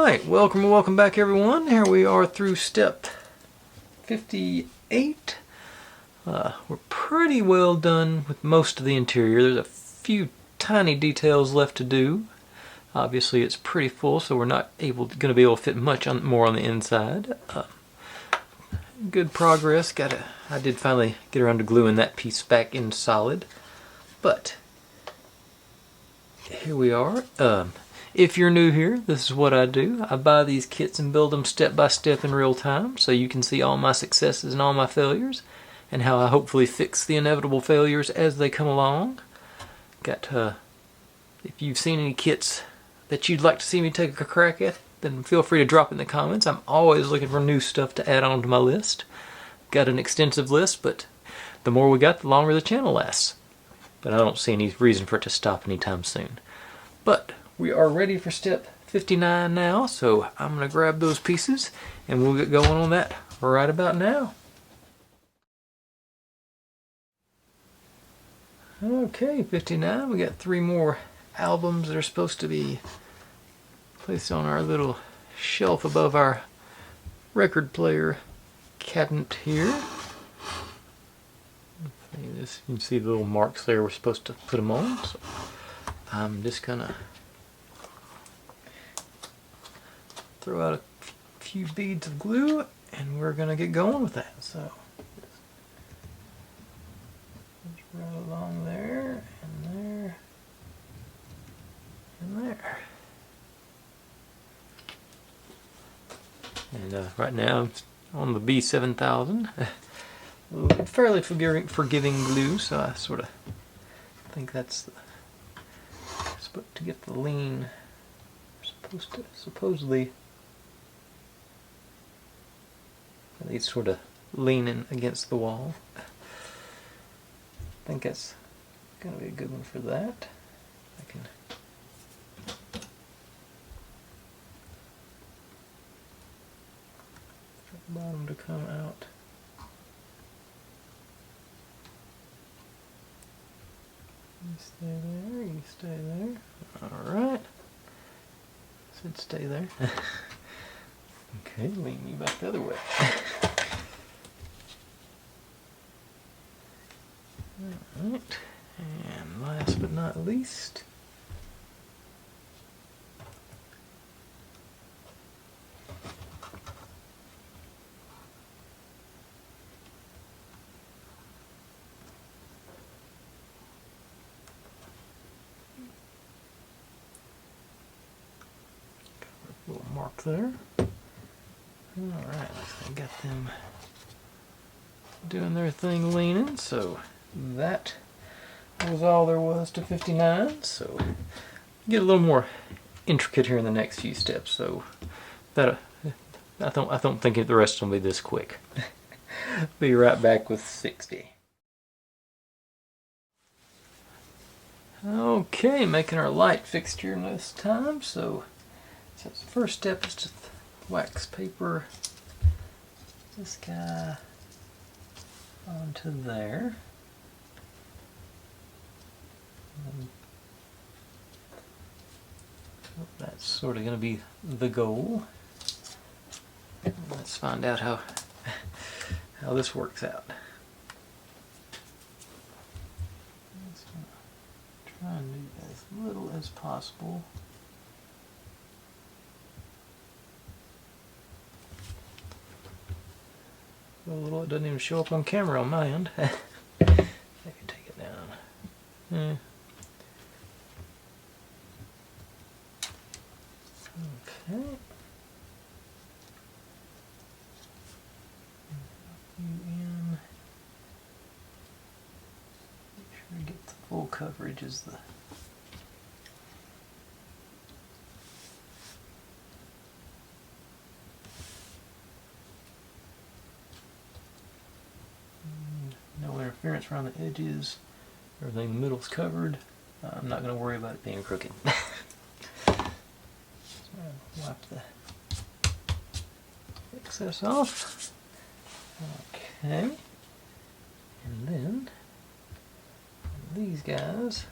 Alright, welcome back everyone. Here we are through step 58. We're pretty well done with most of the interior. There's a few tiny details left to do. Obviously it's pretty full, so we're not going to be able to fit much more on the inside. Good progress. I did finally get around to gluing that piece back in solid. But here we are. If you're new here, this is what I do. I buy these kits and build them step by step in real time so you can see all my successes and all my failures and how I hopefully fix the inevitable failures as they come along. If you've seen any kits that you'd like to see me take a crack at, then feel free to drop it in the comments. I'm always looking for new stuff to add on to my list. Got an extensive list, but the more we got, the longer the channel lasts. But I don't see any reason for it to stop anytime soon. But we are ready for step 59 now, so I'm going to grab those pieces and we'll get going on that right about now. Okay, 59. We got 3 more albums that are supposed to be placed on our little shelf above our record player cabinet here. You can see the little marks there we're supposed to put them on. So I'm just gonna throw out a few beads of glue and we're gonna get going with that. So just right along there and there and there. And right now I'm on the B7000. Fairly forgiving glue, so I sort of think that's to get the lean. We're supposedly at least sort of leaning against the wall. I think that's going to be a good one for that. I can get the bottom to come out. You stay there, you stay there. Alright. Should stay there. Okay, lean you back the other way. Alright. And last but not least, little mark there. Alright, I got them doing their thing leaning, so that was all there was to 59. So get a little more intricate here in the next few steps, so that I don't think the rest will be this quick. Be right back with 60. Okay, making our light fixture this time. So the first step is to wax paper this guy onto there. That's sort of going to be the goal. Let's find out how this works out. Just try and do as little as possible. A little, it doesn't even show up on camera on my end. I can take it down. Yeah. Okay. In. Make sure I get the full coverage as the no interference around the edges. Everything in the middle's covered. I'm not going to worry about it being crooked. Wipe the excess off. Okay. And then these guys,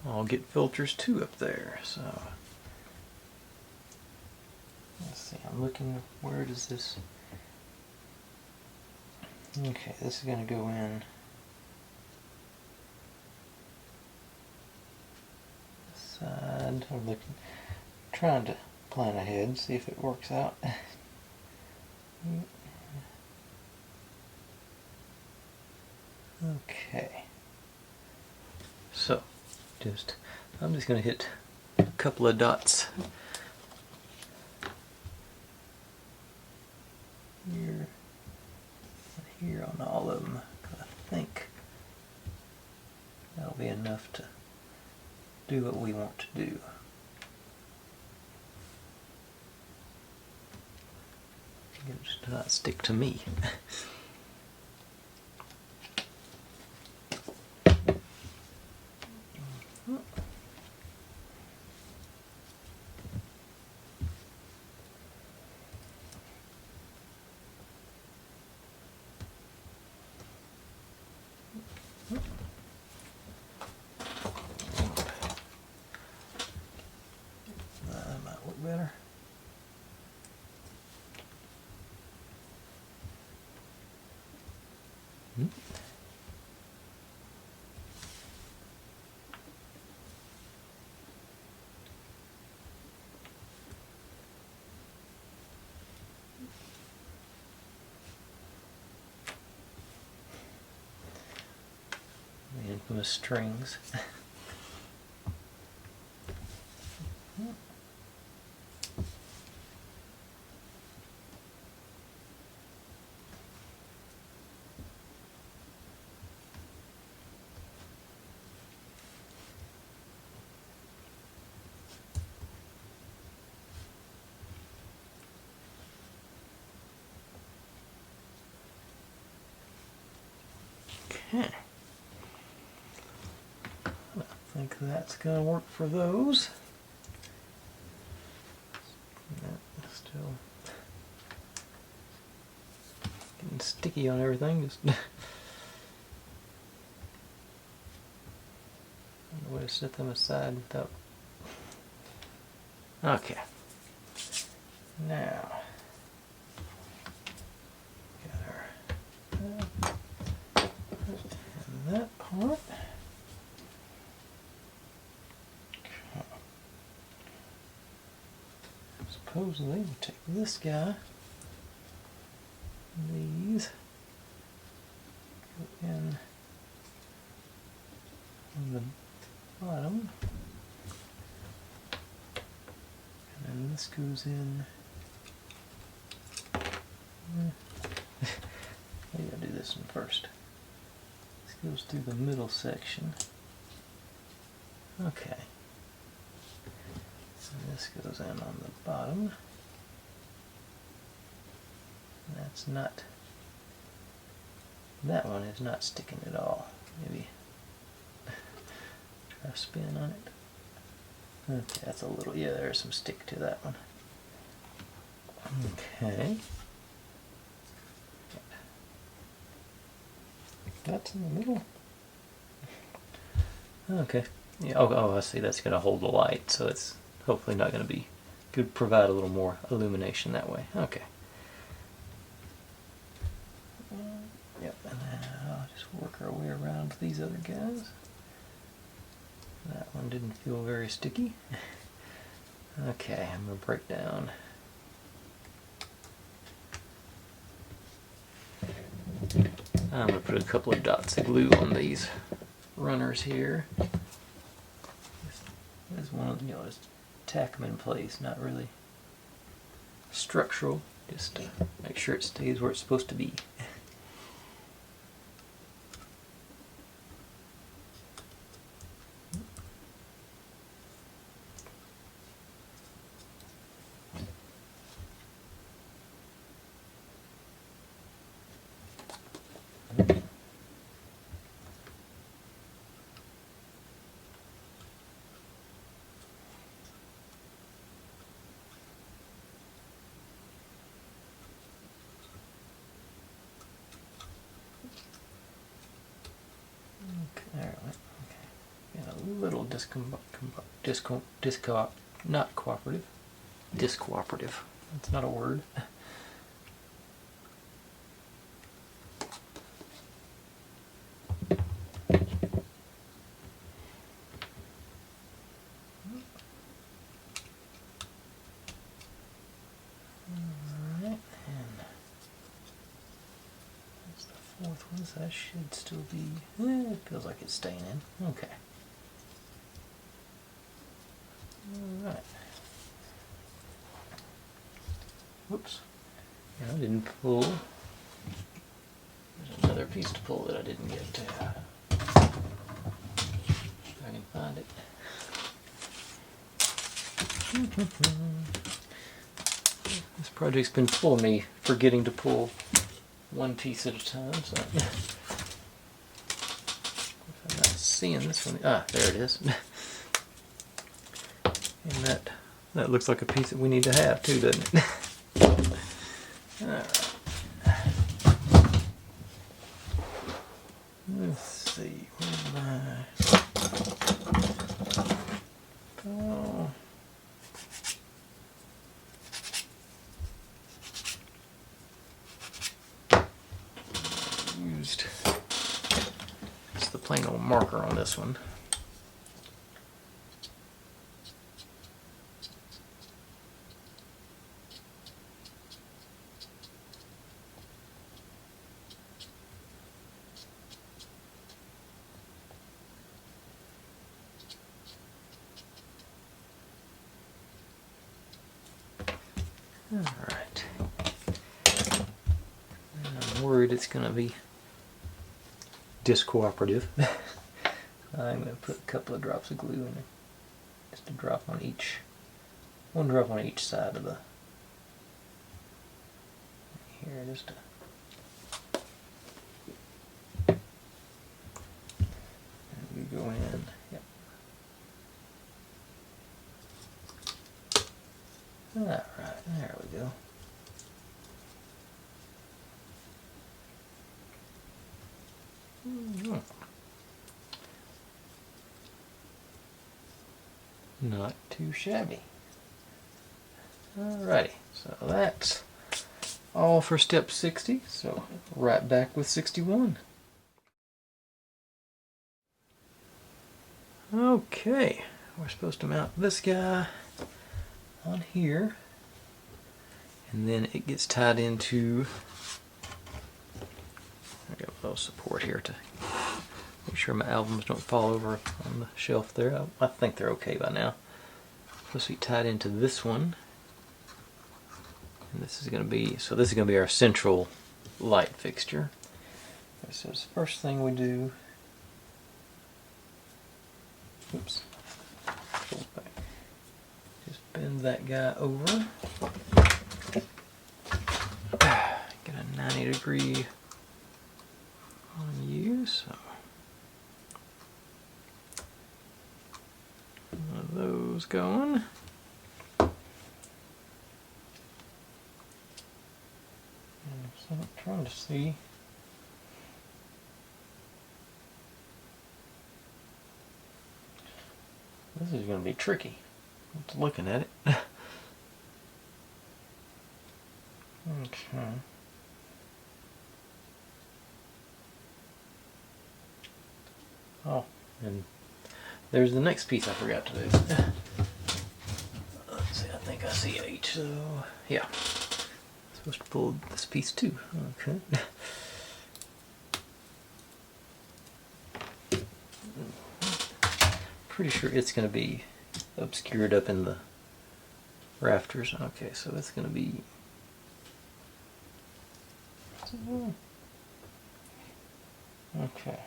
I'll get filters too up there. So Let's see, I'm looking, where does this, okay, this is going to go in side. I'm looking, trying to plan ahead, see if it works out. Okay, so I'm just going to hit a couple of dots here and here on all of them. I think that'll be enough to do what we want to do. It just not stick to me. That might work better. The infamous strings. Okay. I think that's going to work for those. That's still getting sticky on everything. Just I don't know where to set them aside without. Okay. Now, got our and that part. Supposedly, we'll take this guy, these, go in on the bottom, and then this goes in. Maybe I'll do this one first. This goes through the middle section. Okay. And this goes in on the bottom. That's not, that one is not sticking at all. Maybe try a spin on it. Okay, that's a little, yeah, there's some stick to that one. Okay. That's in the middle. Okay. Yeah, oh, I see, that's going to hold the light, so it's hopefully not going to be, could provide a little more illumination that way. Okay. Yep, and then I'll just work our way around these other guys. That one didn't feel very sticky. Okay, I'm going to break down. I'm going to put a couple of dots of glue on these runners here. There's one of them, you know, just tack them in place, not really structural, just to make sure it stays where it's supposed to be. Little not cooperative, discooperative. That's not a word. Fourth one, so that should still be, it feels like it's staying in. Okay. Alright. Whoops. I didn't pull. There's another piece to pull that I didn't get to. If I can find it. This project's been full of me forgetting to pull one piece at a time, so if I'm not seeing this one, there it is. And that looks like a piece that we need to have too, doesn't it? Alright. Let's see, where's my oh. Used just the plain old marker on this one. Alright. I'm worried it's going to be discooperative. I'm going to put a couple of drops of glue in it. Just a drop on each, one drop on each side of the, here, just and we go in, yep. Alright, there we go. Not too shabby. Alrighty, so that's all for step 60, so right back with 61. Okay, we're supposed to mount this guy on here, and then it gets tied into, I got a little support here to make sure my albums don't fall over on the shelf there. I think they're okay by now. Supposed to be tied into this one, and this is going to be, so this is going to be our central light fixture. So the first thing we do, oops, just bend that guy over, get a 90-degree on you, so one of those going. And so I'm trying to see. This is going to be tricky. Just looking at it. Okay. Oh, and there's the next piece I forgot to do. Let's see, I think I see H, so yeah. Supposed to pull this piece too. Okay. Pretty sure it's going to be obscured up in the rafters. Okay, so it's going to be. Okay.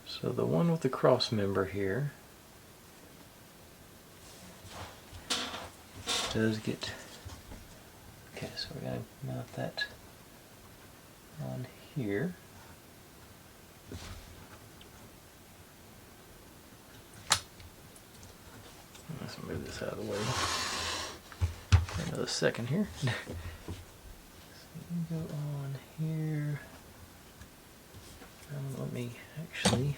So the one with the cross member here does get. Okay, so we're going to mount that on here. Let's move this out of the way for another second here. So you go on here. Let me actually.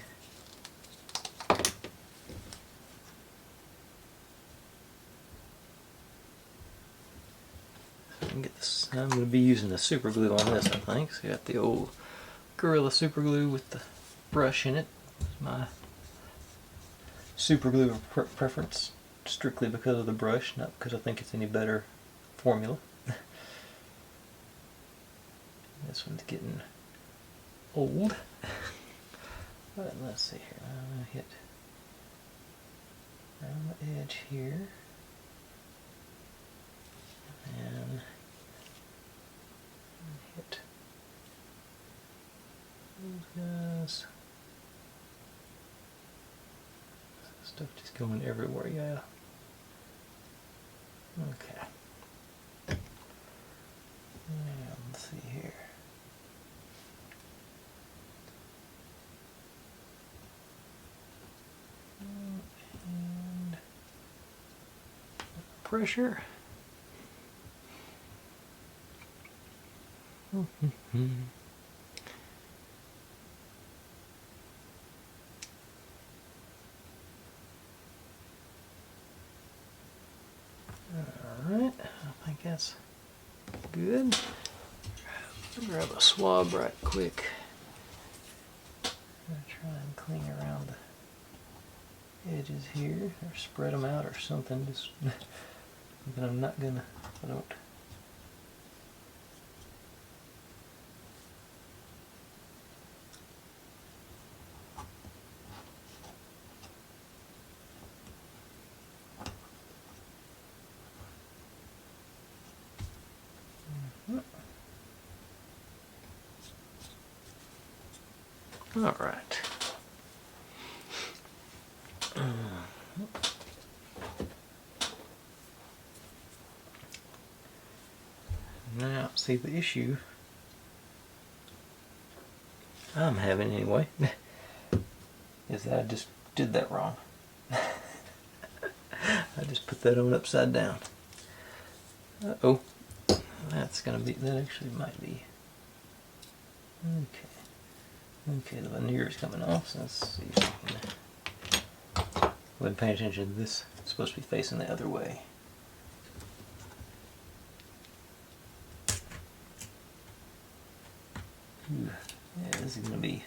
I'm going to be using the super glue on this, I think. So I got the old Gorilla super glue with the brush in it. It's my super glue preference, strictly because of the brush, not because I think it's any better formula. This one's getting old. But let's see here. I'm going to hit around the edge here. And hit those guys. Stuff just going everywhere, yeah. Okay. Now, let's see here. And pressure. Alright, I think that's good. Grab a swab right quick. I'm going to try and clean around the edges here, or spread them out or something. Just, but I'm not going to, I don't. All right. Now, see, the issue I'm having anyway is that I just did that wrong. I just put that on upside down. Uh-oh. That's gonna be, that actually might be. Okay. Okay, the veneer is coming off, so let's see if I can. Wasn't paying attention to this. It's supposed to be facing the other way. Ooh, yeah, this is going to be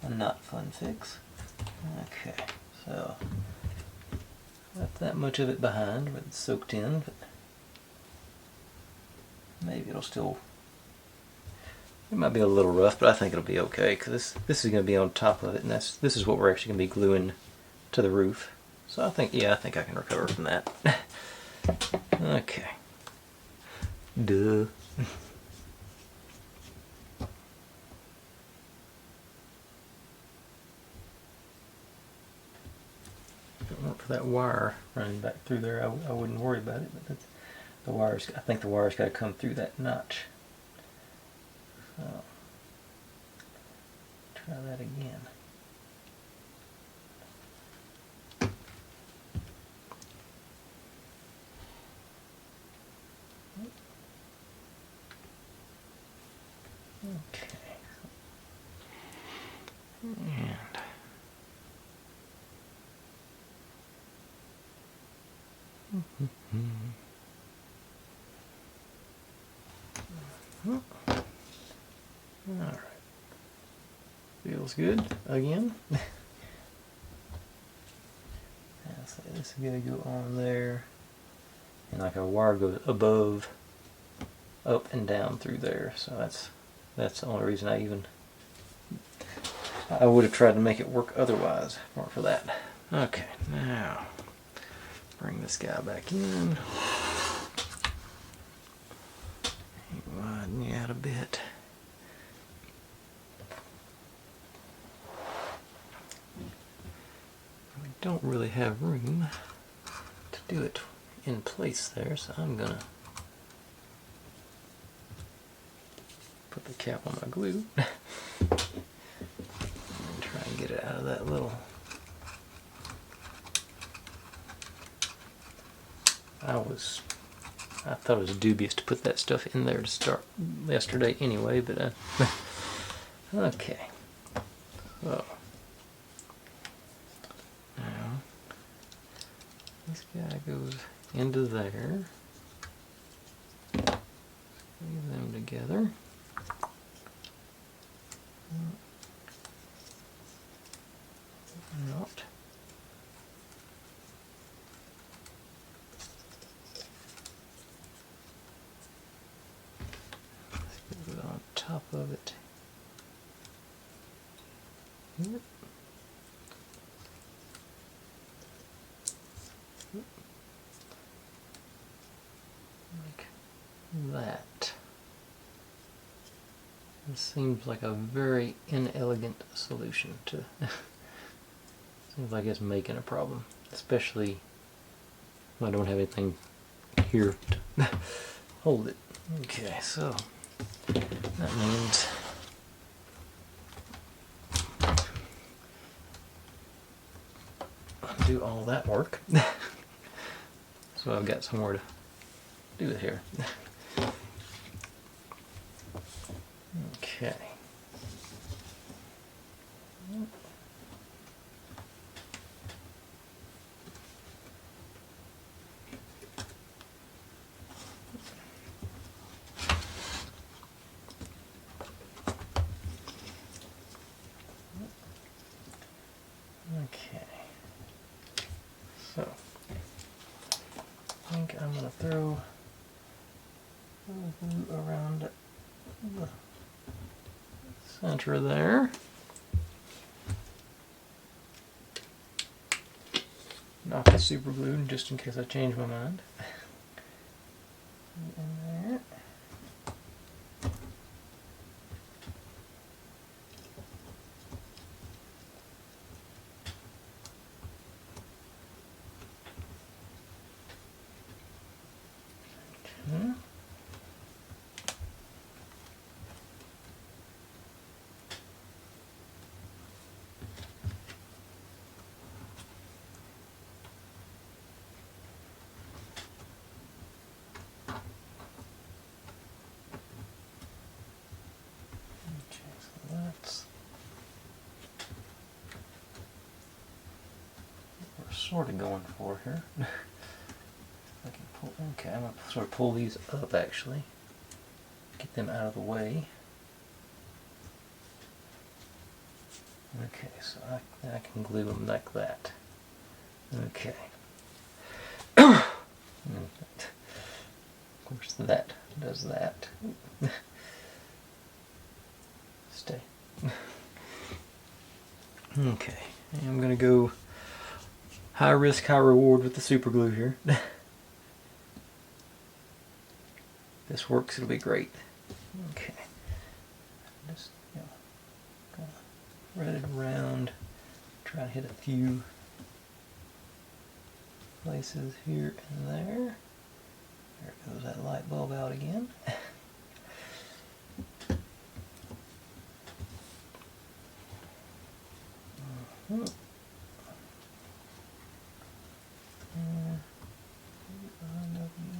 a not fun fix. Okay, so left that much of it behind, but it's soaked in. But maybe it'll still. It might be a little rough, but I think it'll be okay because this is going to be on top of it, and this is what we're actually going to be gluing to the roof. So I think, yeah, I think I can recover from that. Okay. Duh. If it weren't for that wire running back through there, I wouldn't worry about it. But the wires, I think the wire's got to come through that notch. So, try that again. Okay. And alright. Feels good again. So this is going to go on there. And like a wire goes above, up and down through there. So that's the only reason I would have tried to make it work otherwise, if it weren't for that. Okay, now bring this guy back in. Widen you out a bit. We don't really have room to do it in place there, so I'm gonna put the cap on my glue and try and get it out of that little. I thought it was dubious to put that stuff in there to start yesterday anyway, but okay. So now this guy goes into there. together. Not. Let's put it on top of it. Yep. Like that. This seems like a very inelegant solution to seems like it's making a problem, especially when I don't have anything here to hold it. Okay, so that means do all that work. So I've got somewhere to do it here. Okay. Okay. So I think I'm going to throw glue around the center there. Knock the super glue just in case I change my mind. In there. Okay. That's what we're sort of going for here. I can pull, okay, I'm going to sort of pull these up actually, get them out of the way. Okay, so I can glue them like that. Okay. Of course that does that. Stay. Okay, and I'm going to go high risk, high reward with the super glue here. This works, it'll be great. Okay. Just, spread it around. Try to hit a few places here and there. There goes that light bulb out again.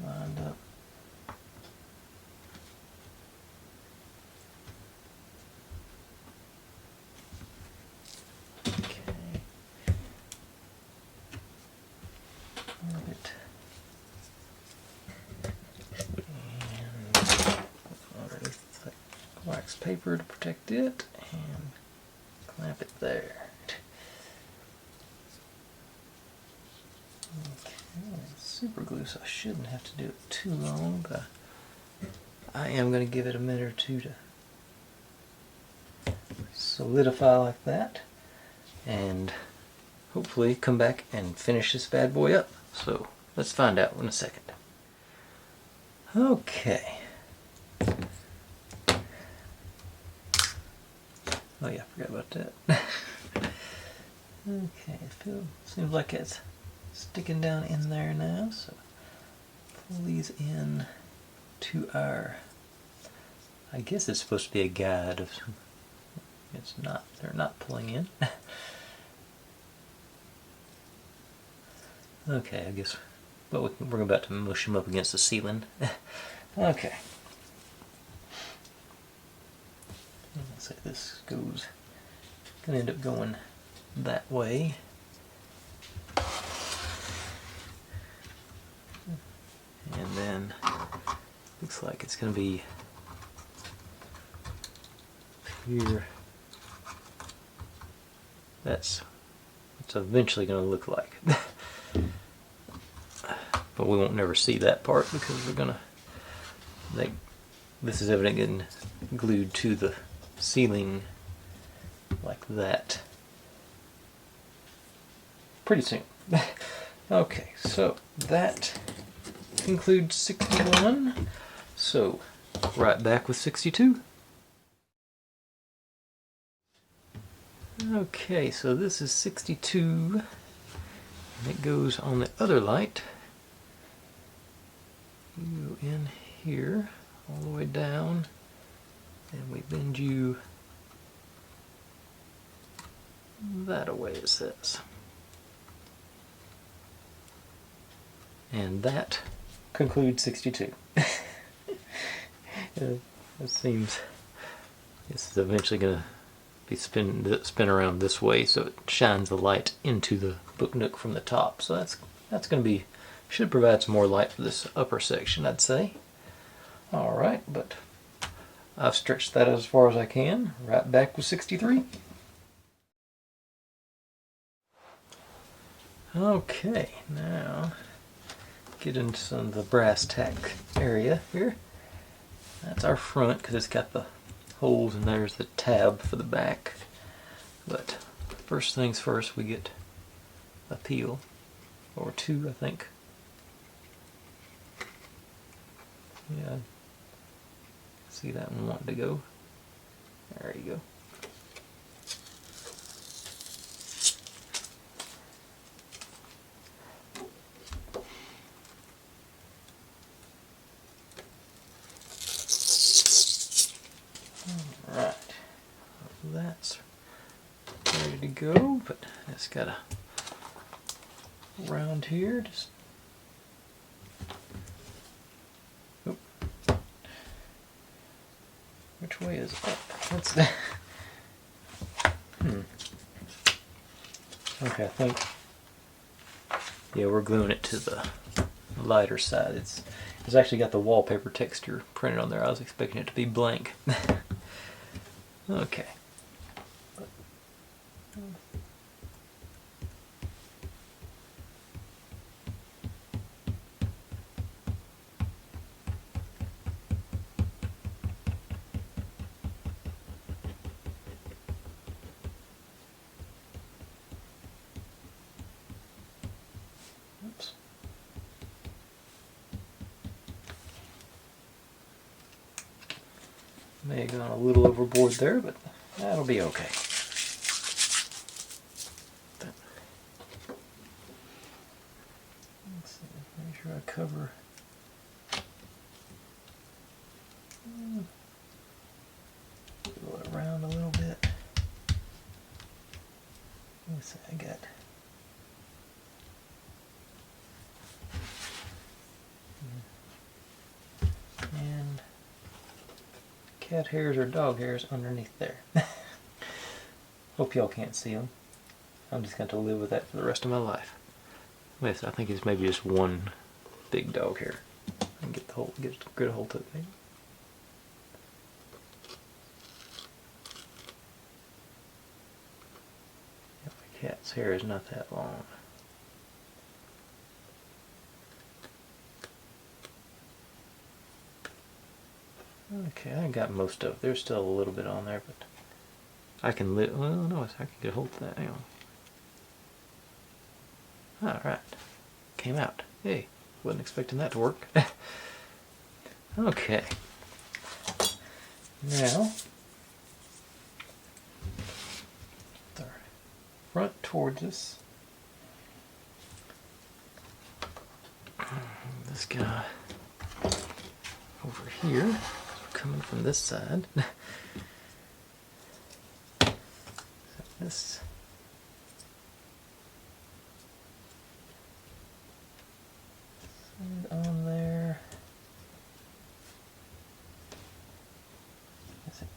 Lined up. Okay. Orbit. And underneath the wax paper to protect it, and clamp it there. Okay, super glue, so I shouldn't have to do it too long, but I am going to give it a minute or two to solidify like that, and hopefully come back and finish this bad boy up. So let's find out in a second. Okay. Oh yeah, I forgot about that. Okay, seems like it's sticking down in there now, so pull these in to our, I guess it's supposed to be a guide of some, it's not, they're not pulling in. Okay, I guess, but we're about to mush them up against the ceiling. Okay. Let's say this goes, gonna end up going that way. And then looks like it's gonna be here. That's what it's eventually going to look like. But we won't never see that part because we're going to, this is evidently getting glued to the ceiling like that pretty soon. Okay, so that concludes 61. So right back with 62. Okay, so this is 62, and it goes on the other light. You go in here, all the way down, and we bend you that away, it says. And that concludes 62. It seems this is eventually going to be spin around this way, so it shines the light into the book nook from the top. So that's going to be, should provide some more light for this upper section, I'd say. All right, but I've stretched that as far as I can. Right back with 63. Okay, now get into some of the brass tack area here. That's our front because it's got the holes, and there's the tab for the back. But first things first, we get a peel, or two, I think. Yeah, see that one wanting to go. There you go. Alright, that's ready to go, but it's got a round here, just oop. Which way is up? What's that? Okay, I think, yeah, we're gluing it to the lighter side. It's actually got the wallpaper texture printed on there. I was expecting it to be blank. Okay. Oops. May have gone a little overboard there, but that'll be okay. Let's see, make sure I cover. Roll it around a little bit. Let's see, I got. And cat hairs or dog hairs underneath there. Hope y'all can't see them. I'm just going to live with that for the rest of my life. Yes, I think it's maybe just one big dog hair. And get a hold of it. Maybe. Yeah, my cat's hair is not that long. Okay, I got most of it. There's still a little bit on there, but I can live. Well, no, I can get a hold of that. Hang on. Alright. Came out. Hey, wasn't expecting that to work. Okay. Now, the front towards us. This guy over here. Coming from this side. This side on there. Is it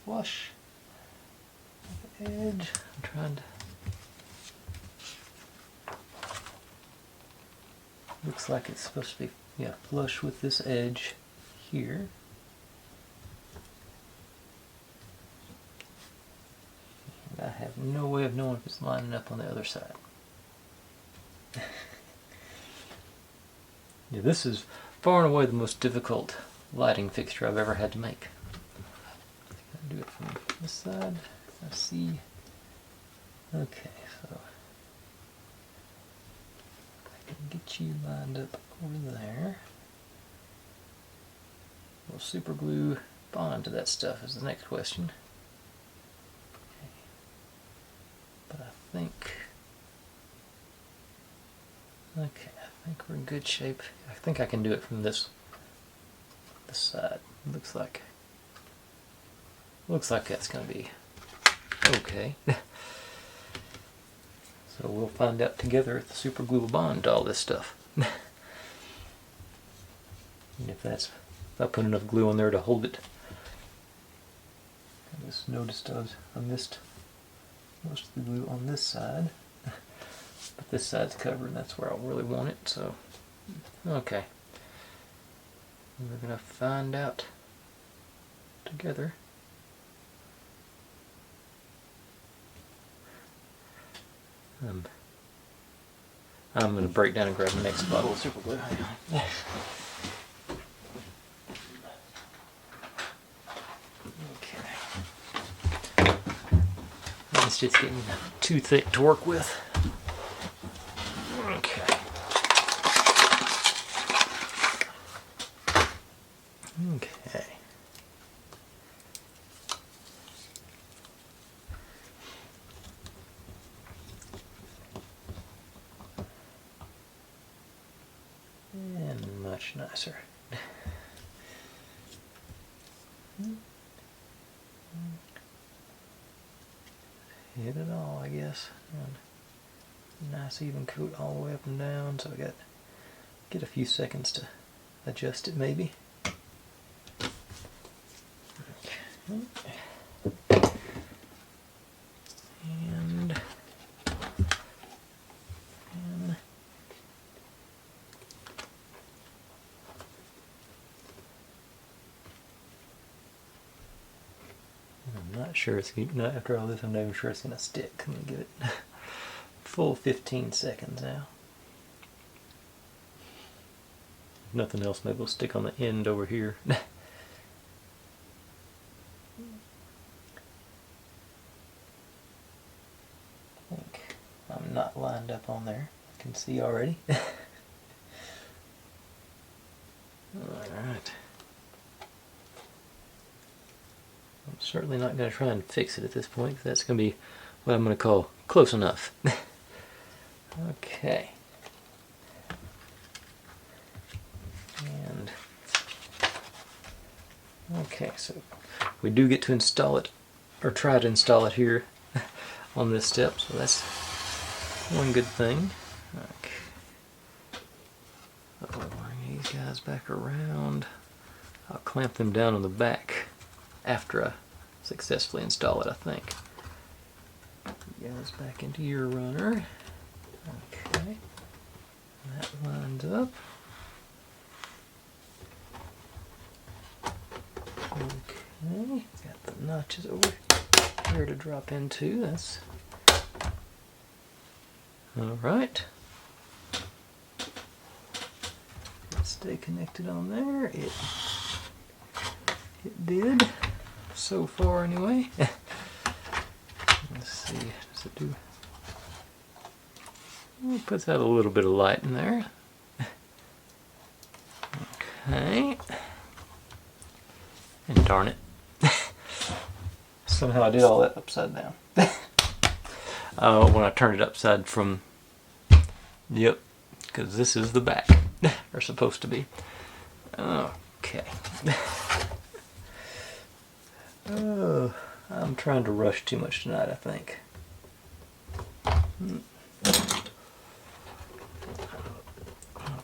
flush with the edge? I'm trying to. Looks like it's supposed to be, yeah, flush with this edge here. have no way of knowing if it's lining up on the other side. Yeah, this is far and away the most difficult lighting fixture I've ever had to make. I do it from this side. I see. Okay, so I can get you lined up over there. Will super glue bond to that stuff is the next question. Okay. But I think we're in good shape. I think I can do it from this side. Looks like that's going to be okay. So we'll find out together if the super glue will bond to all this stuff. And if I put enough glue on there to hold it. I just noticed I missed most of the glue on this side. But this side's covered and that's where I really want it, so okay. We're gonna find out together. I'm gonna break down and grab the next bottle of super glue. Hang on. Okay. It's just getting too thick to work with. Okay. Okay. And much nicer. Hit it all, I guess. And nice even coat all the way up and down, so I get a few seconds to adjust it maybe. Okay. And I'm not sure it's not after all this. I'm not even sure it's gonna stick. I'm gonna give it full 15 seconds now. If nothing else, maybe we'll stick on the end over here. I think I'm not lined up on there. I can see already. Alright. I'm certainly not going to try and fix it at this point, because that's going to be what I'm going to call close enough. Okay. And okay, so we do get to install it, or try to install it here on this step, so that's one good thing. Okay. I'll bring these guys back around. I'll clamp them down on the back after I successfully install it, I think. You guys back into your runner. Okay. That lines up. Okay. Got the notches over here to drop into. That's alright. Stay connected on there. It did. So far anyway. Let's see, does it do? It puts out a little bit of light in there. Okay. And darn it. Somehow I did all that upside down. When I turned it upside from, yep, because this is the back, or supposed to be. Okay. I'm trying to rush too much tonight, I think. I'll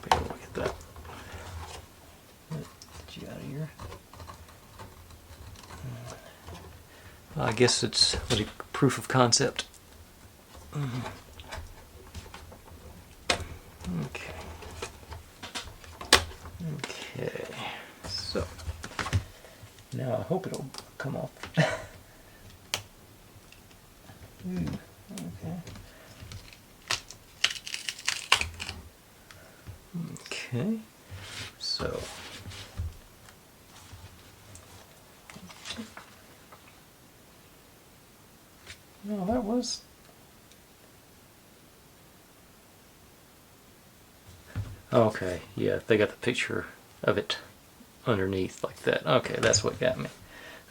be able to get that. Get you out of here. I guess it's proof of concept. Okay. Okay. So now I hope it'll come off. Ooh, okay. Okay, so no, that was okay. Yeah, they got the picture of it underneath like that. Okay, that's what got me.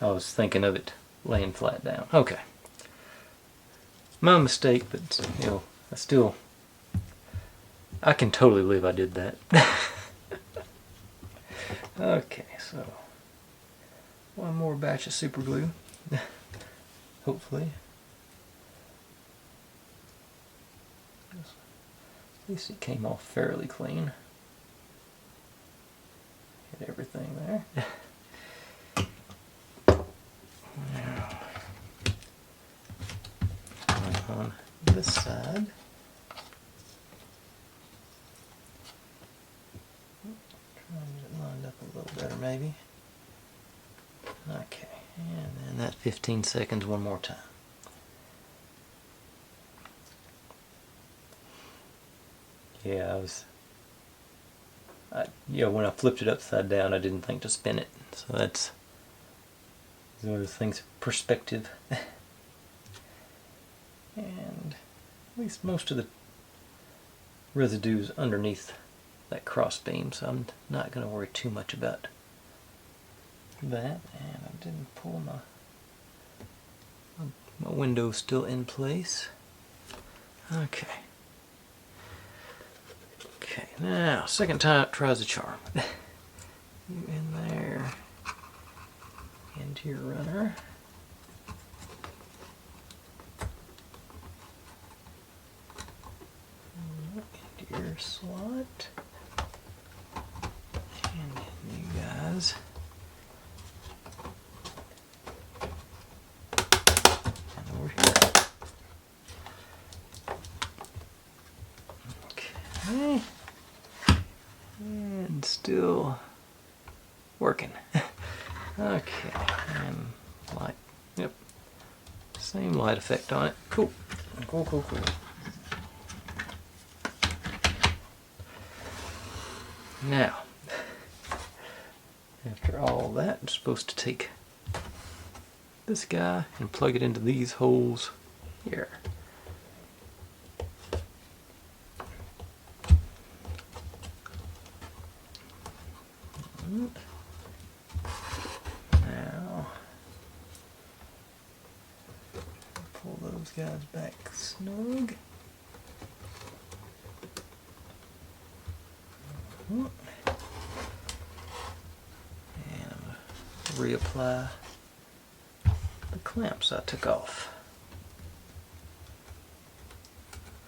I was thinking of it laying flat down. Okay, my mistake, but you know, I can totally believe I did that. Okay, so one more batch of super glue, hopefully. At least it came off fairly clean. Hit everything there. Now, on this side. Try and get it lined up a little better maybe. Okay, and then that 15 seconds one more time. Yeah, when I flipped it upside down, I didn't think to spin it. So that's one of the things, perspective. And at least most of the residue is underneath that cross beam, so I'm not going to worry too much about that. And I didn't pull my window still in place. Okay. Okay, now second time tries the charm. You in there, into your runner. Into your slot. And then you guys. And over here. Okay. And still working. Okay, and light. Yep. Same light effect on it. Cool. Cool, cool, cool. Now, after all that, I'm supposed to take this guy and plug it into these holes here. Now, pull those guys back snug. And I'm going to reapply the clamps I took off.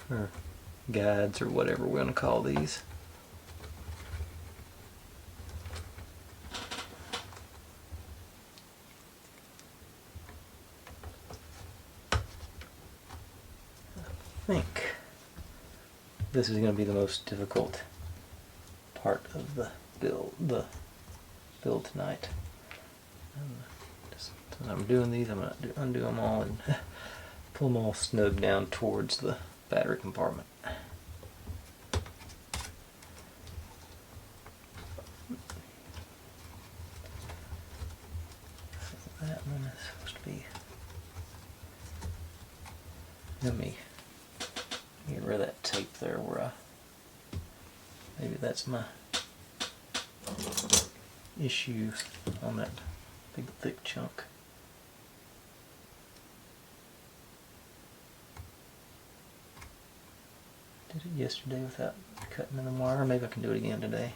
Or guides, or whatever we're going to call these. I think this is going to be the most difficult part of the build tonight. Just as I'm doing these, I'm going to undo them all and pull them all snug down towards the battery compartment. So that one is supposed to be. Let me get rid of that tape there where maybe that's my issue on that big thick chunk. Did it yesterday without cutting in the wire. Maybe I can do it again today.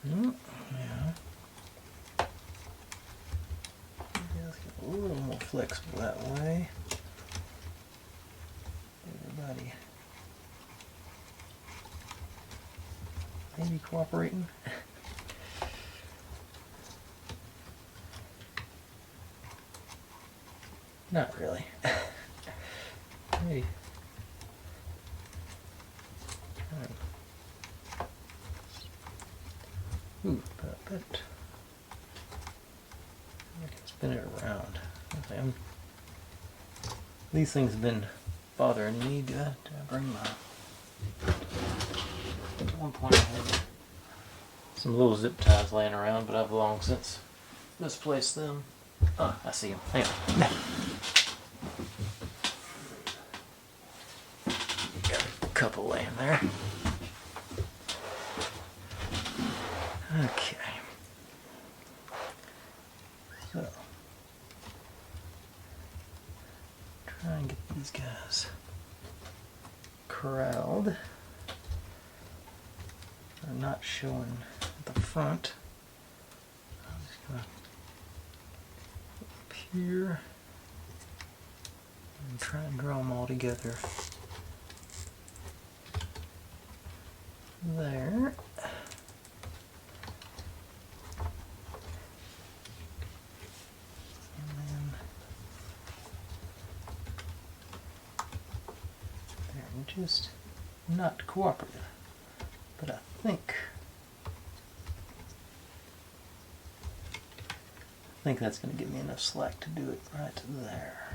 Yeah. Let's get a little more flexible that way. maybe cooperating. Not really. Hey. Ooh, but I bet I can spin it around. These things have been bothering me. Did I bring my... At one point I had some little zip ties laying around, but I've long since misplaced them. Oh, I see them. Hang on. Got a couple laying there. Okay. So, try and get these guys corralled. They're not showing at the front. I'm just gonna up here and try and draw them all together. There. Just not cooperative, but I think that's going to give me enough slack to do it right there.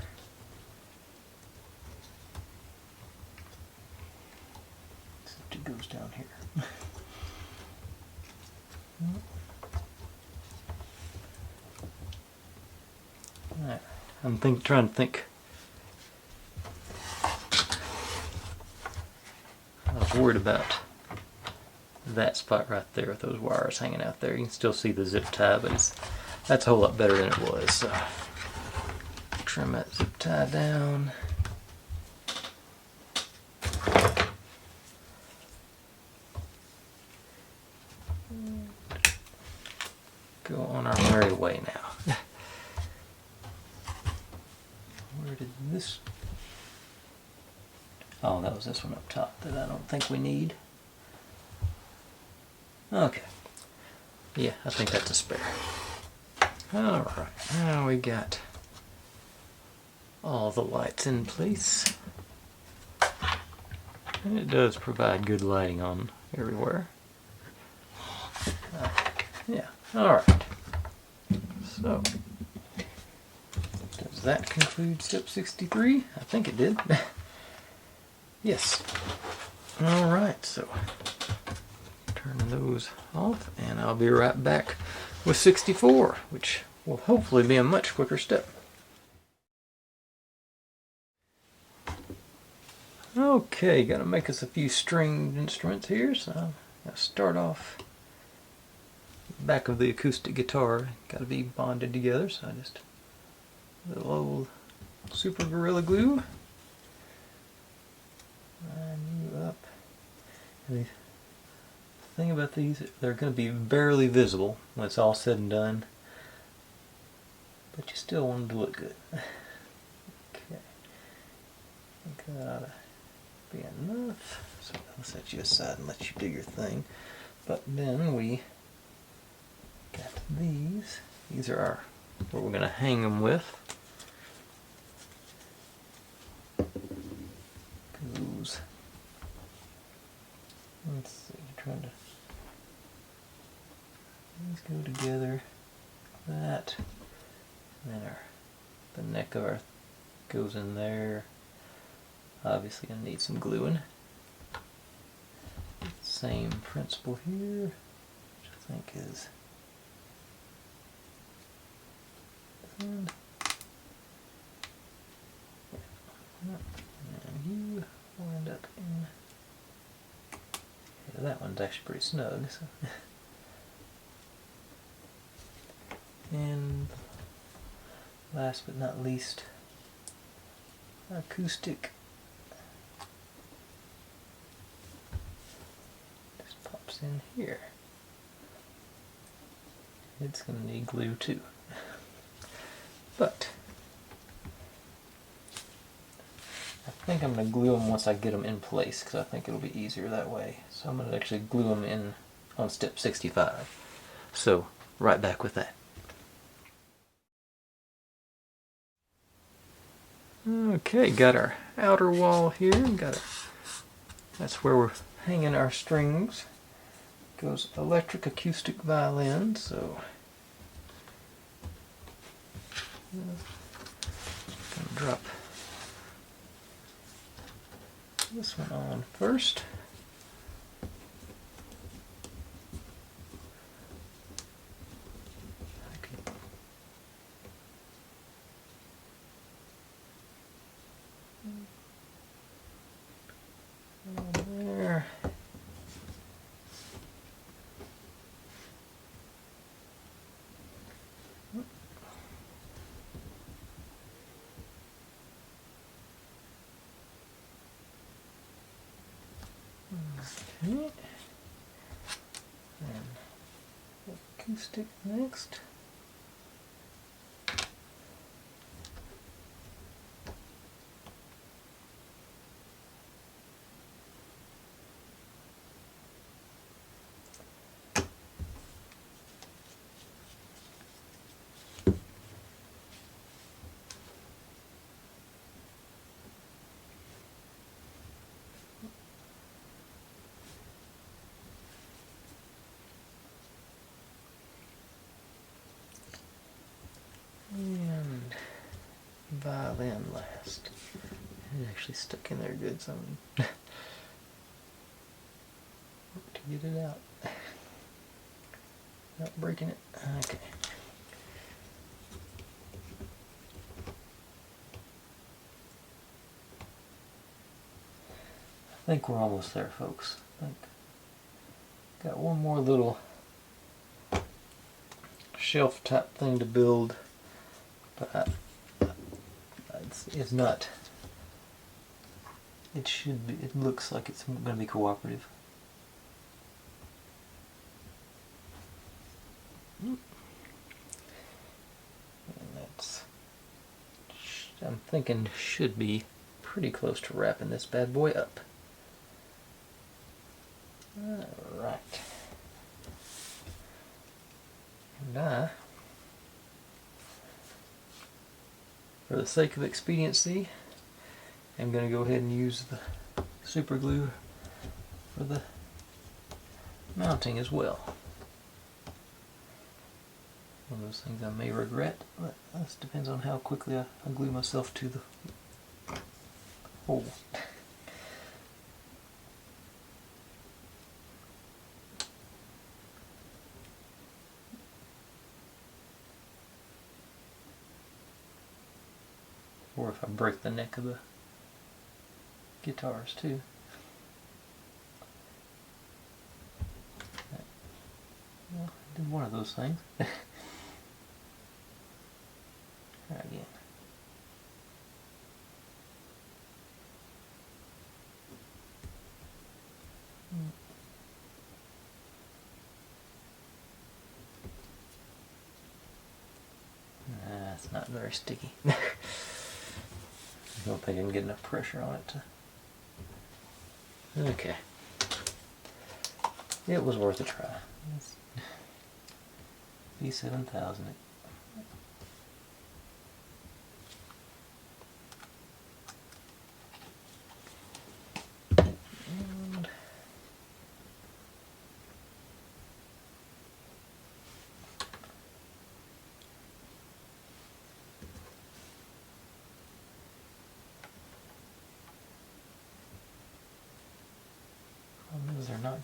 Except it goes down here. Alright, I'm trying to think. I was worried about that spot right there with those wires hanging out there. You can still see the zip tie, but that's a whole lot better than it was. So trim that zip tie down. Go on our merry way now. Where did this... Oh, that was this one up top that I don't think we need. Okay. Yeah, I think that's a spare. Alright, now we got all the lights in place. And it does provide good lighting on everywhere. Yeah, alright. So, does that conclude step 63? I think it did. Yes. Alright, so turn those off and I'll be right back with 64, which will hopefully be a much quicker step. Okay, gotta make us a few stringed instruments here, so I'm gonna start off the back of the acoustic guitar. Gotta be bonded together, so I just a little old super Gorilla Glue. Line you up. And the thing about these, they're going to be barely visible when it's all said and done, but you still want them to look good. Okay, I think that ought to be enough. So I'll set you aside and let you do your thing. But then we got these. These are our what we're going to hang them with. Goes. Let's see, trying to these go together. That and then the neck of our goes in there. Obviously, I need some gluing. Same principle here, which I think is. And you wind up in. Yeah, that one's actually pretty snug. So. And last but not least, acoustic. Just pops in here. It's going to need glue too. But I think I'm going to glue them once I get them in place, because I think it'll be easier that way. So I'm going to actually glue them in on step 65. So right back with that. Okay, got our outer wall here. That's where we're hanging our strings. Goes electric acoustic violin, so gonna drop this one on first. There. Okay. And acoustic next. And violin last. It actually stuck in there good, so I'm to get it out. Not breaking it. Okay. I think we're almost there, folks. I think got one more little shelf type thing to build, but it's not. It should be. It looks like it's going to be cooperative. And that's, I'm thinking, should be pretty close to wrapping this bad boy up. Alright. And for the sake of expediency, I'm going to go ahead and use the super glue for the mounting as well. One of those things I may regret, but this depends on how quickly I glue myself to the hole. Or if I break the neck of the guitars too. Well, I did one of those things. Try again. It's not very sticky. I don't think I can get enough pressure on it to... Okay. It was worth a try. B7000. They're not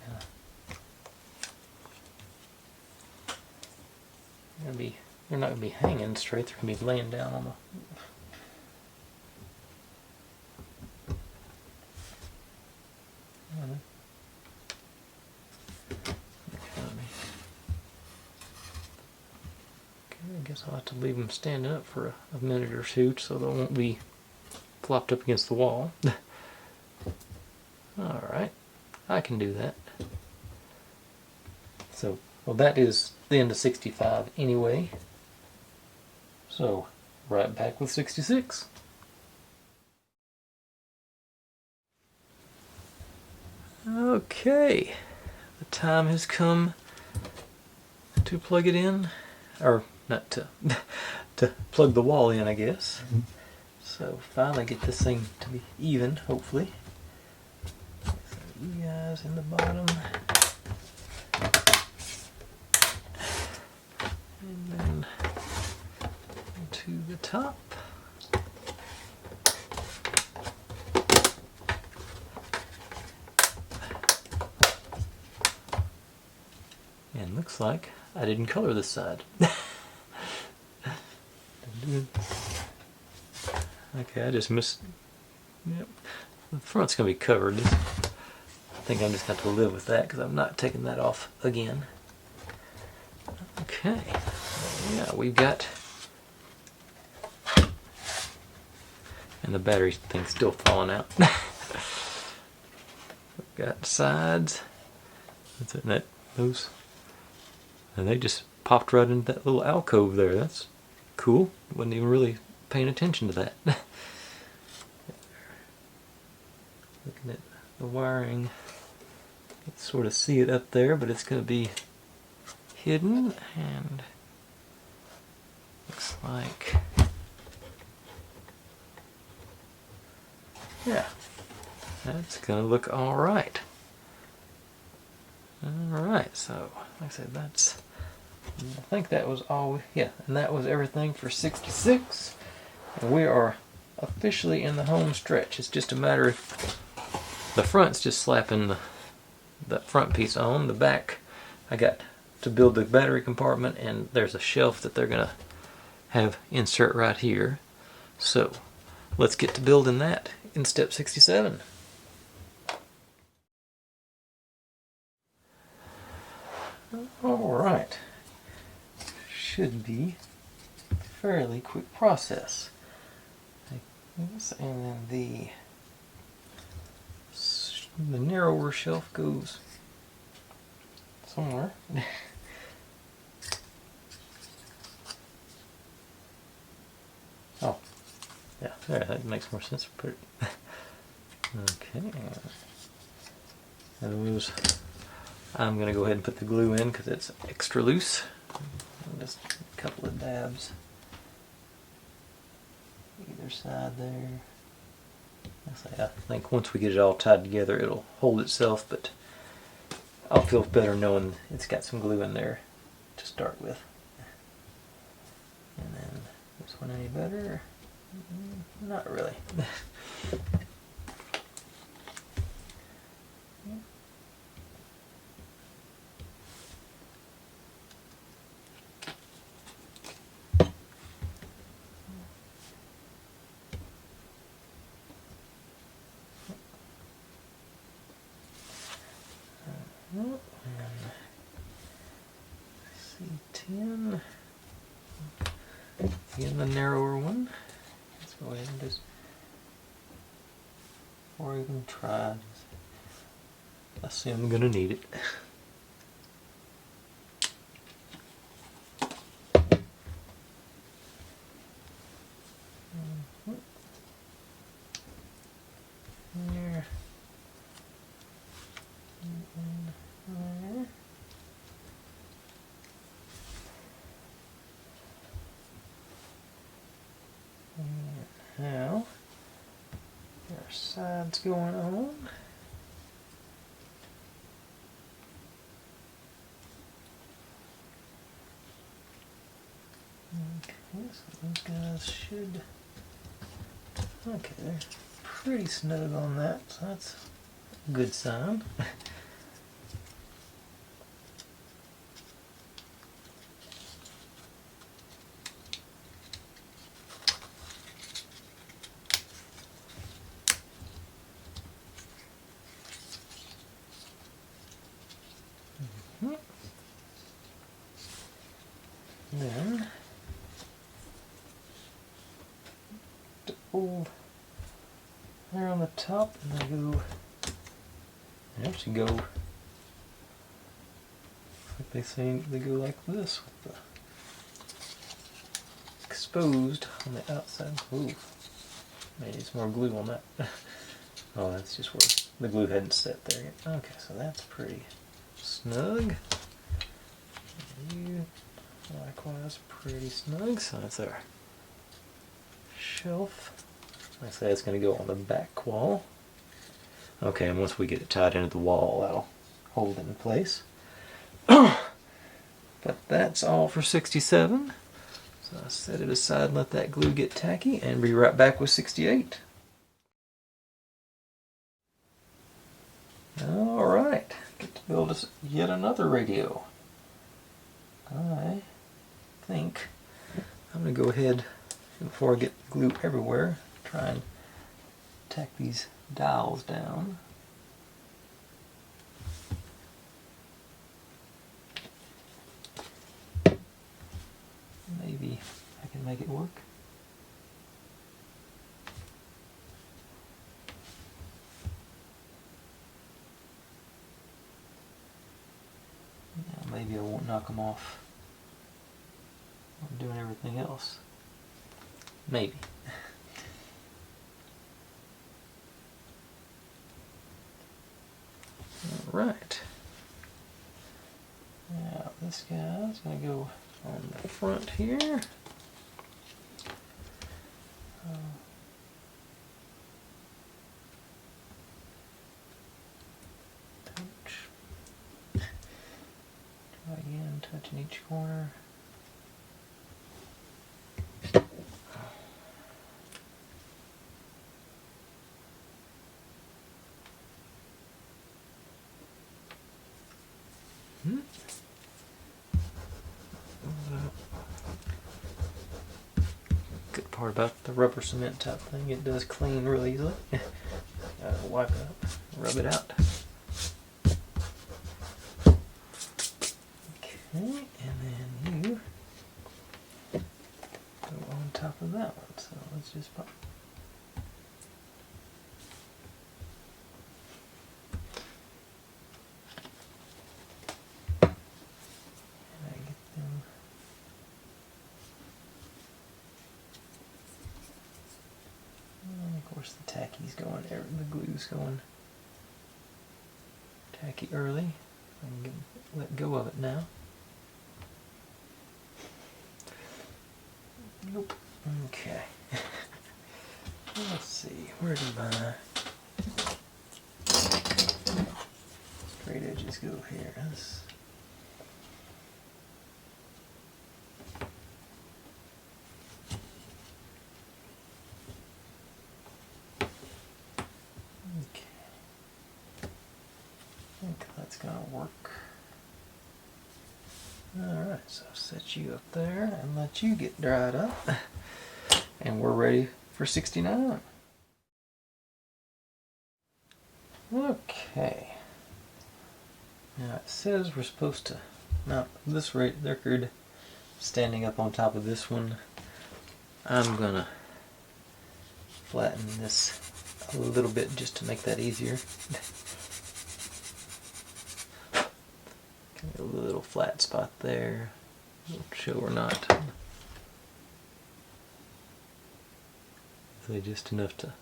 they're not gonna be hanging straight. They're gonna be laying down on the. Okay, I guess I'll have to leave them standing up for a minute or two so they won't be flopped up against the wall. All right. I can do that. So, well, that is the end of 65 anyway. So, right back with 66. Okay, the time has come to plug it in, or not to to plug the wall in, I guess. So finally get this thing to be even, hopefully. You guys in the bottom, and then to the top. And looks like I didn't color this side. Okay, I just missed. Yep, the front's gonna be covered. I think I'm just going to have to live with that because I'm not taking that off again. Okay, yeah, we've got, and the battery thing's still falling out. We've got sides. That's it. Those, and they just popped right into that little alcove there. That's cool. Wasn't even really paying attention to that. Looking at the wiring, you can sort of see it up there, but it's going to be hidden, and looks like, yeah, that's going to look all right. All right, so like I said, that's, I think that was all, yeah, and that was everything for 66. And we are officially in the home stretch. It's just a matter of the front's just slapping the front piece on. The back, I got to build the battery compartment, and there's a shelf that they're gonna have insert right here. So let's get to building that in step 67. All right, should be a fairly quick process. And then the narrower shelf goes somewhere. Oh, yeah, there, that makes more sense. Put it. Okay. Those, I'm going to go ahead and put the glue in because it's extra loose. Just a couple of dabs either side there. I think once we get it all tied together, it'll hold itself, but I'll feel better knowing it's got some glue in there to start with. And then this one any better? Not really. C10. Again, the narrower one. Let's go ahead and just, or even try. I see I'm gonna need it. There. There. Now, our sides going on. Okay, so those guys should, okay, they're pretty snug on that, so that's a good sign. Then to pull there on the top, and I go, there she go. Like they say, they go like this with the exposed on the outside. Ooh, maybe some more glue on that. Oh, that's just where the glue hadn't set there yet. Okay, so that's pretty snug. You likewise pretty snug. So that's our shelf. Like I say, it's going to go on the back wall. Okay, and once we get it tied into the wall, that'll hold it in place. But that's all for 67. So I set it aside and let that glue get tacky, and be right back with 68. Alright, get to build us yet another radio. I think I'm going to go ahead, before I get glue everywhere, try and tack these dials down. Maybe I can make it work. Yeah, maybe I won't knock them off. I'm doing everything else. Maybe. Alright. Now this guy's going to go on the front here. Touch. Try again, touching each corner. Good part about the rubber cement type thing, it does clean real easily. Gotta wipe it up, rub it out. Okay, and then you go on top of that one. So let's just pop. Of course the tacky's going, the glue's going tacky early. I can let go of it now. Nope. Okay. Let's see, where do my straight edges go here? I think that's gonna work. Alright, so set you up there and let you get dried up. And we're ready for 69. Okay. Now it says we're supposed to mount this record standing up on top of this one. I'm gonna flatten this a little bit just to make that easier. A little flat spot there. Show or not. So just enough to,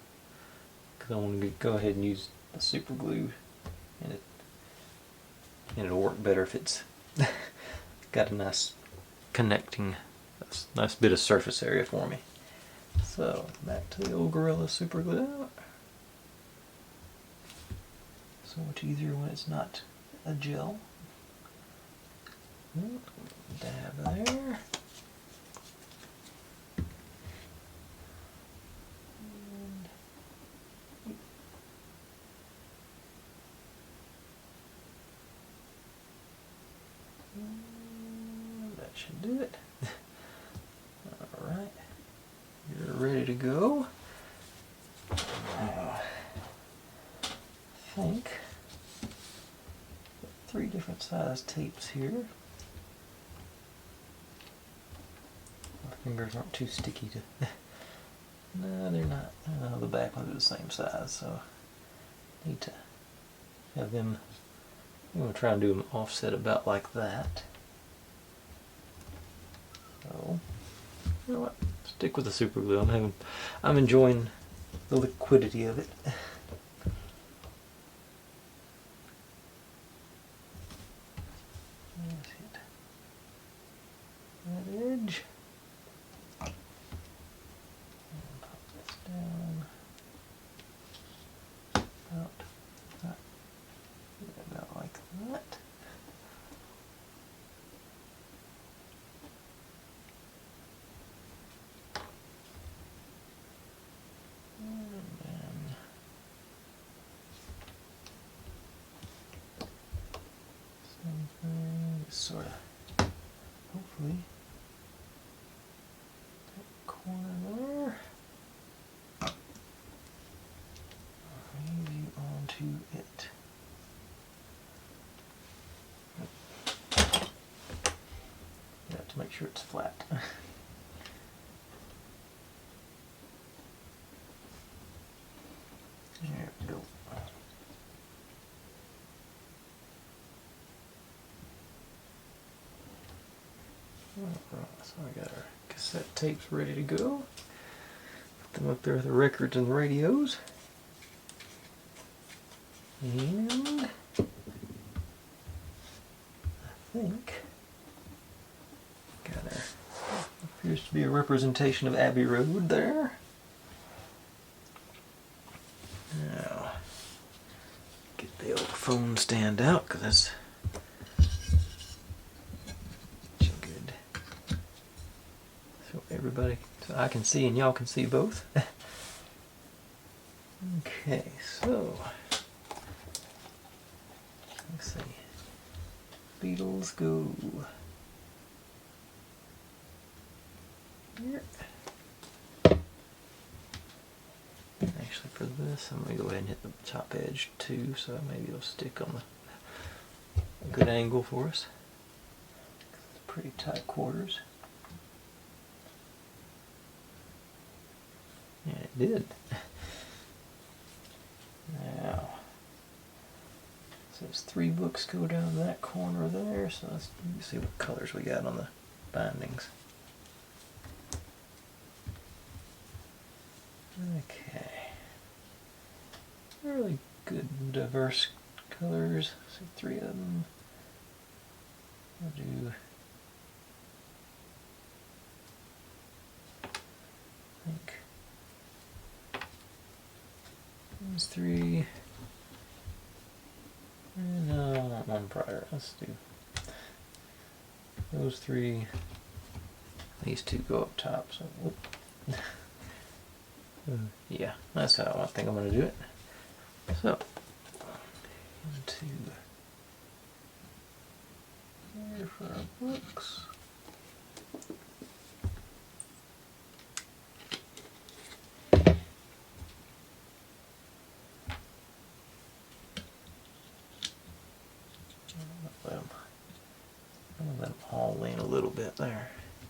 because I want to go ahead and use the super glue, and it'll work better if it's got a nice connecting, nice bit of surface area for me. So back to the old Gorilla super glue. So much easier when it's not a gel. Dab there. And that should do it. Alright. You're ready to go. I think 3 different size tapes here. Fingers aren't too sticky to. No, they're not. The back ones are the same size, so need to have them. I'm going to try and do them offset about like that. So, you know what? Stick with the super glue. I'm enjoying the liquidity of it. about like that. Sort of, hopefully, that corner there. I'll move you onto it. You have to make sure it's flat. There we go. Alright, so I got our cassette tapes ready to go. Put them up there with the records and the radios. And I think got our, appears to be a representation of Abbey Road there. Now, get the old phone stand out because that's good. So everybody, so I can see and y'all can see both. Okay, so let's see. Beatles go here. Actually, for this, I'm going to go ahead and hit the top edge too, so maybe it'll stick on a good angle for us. It's pretty tight quarters. Yeah, it did. Now, so there's 3 books go down that corner there, so let's see what colors we got on the bindings. Okay. Really good diverse colors. See 3 of them. I'll do, I think, these 3. No, I want one prior. Let's do those 3. These 2 go up top. So, yeah, that's how I think I'm going to do it. So, into here for our books. Let them all lean a little bit there.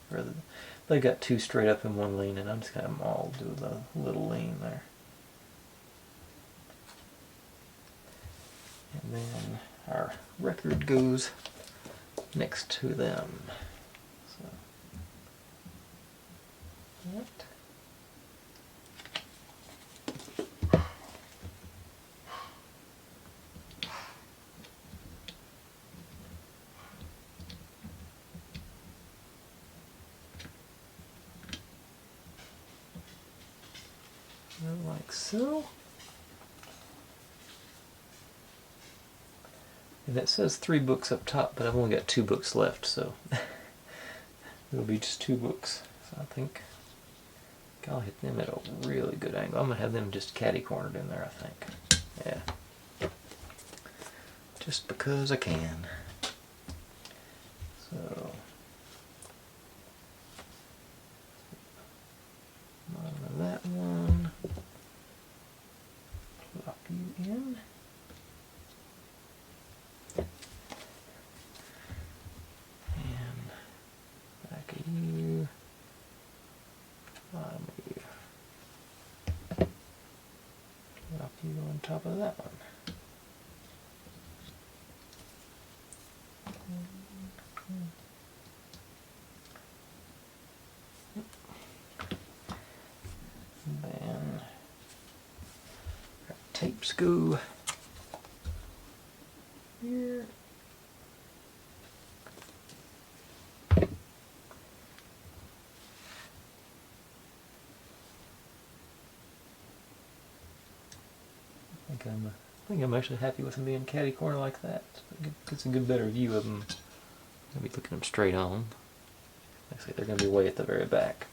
Rather than, they got 2 straight up and 1 lean, and I'm just going to have them all do the little lean there. And then our record goes next to them. So that. Like so. And it says 3 books up top, but I've only got 2 books left, so it'll be just 2 books. So I think I'll hit them at a really good angle. I'm going to have them just catty-cornered in there, I think. Yeah. Just because I can. So, bottom of that one. Plop you in. You, bottom of you. Drop you on top of that one. Then our tapes go here. I think I'm actually happy with them being catty corner like that. Gets a good better view of them. I'll be looking them straight on. Actually, they're going to be way at the very back.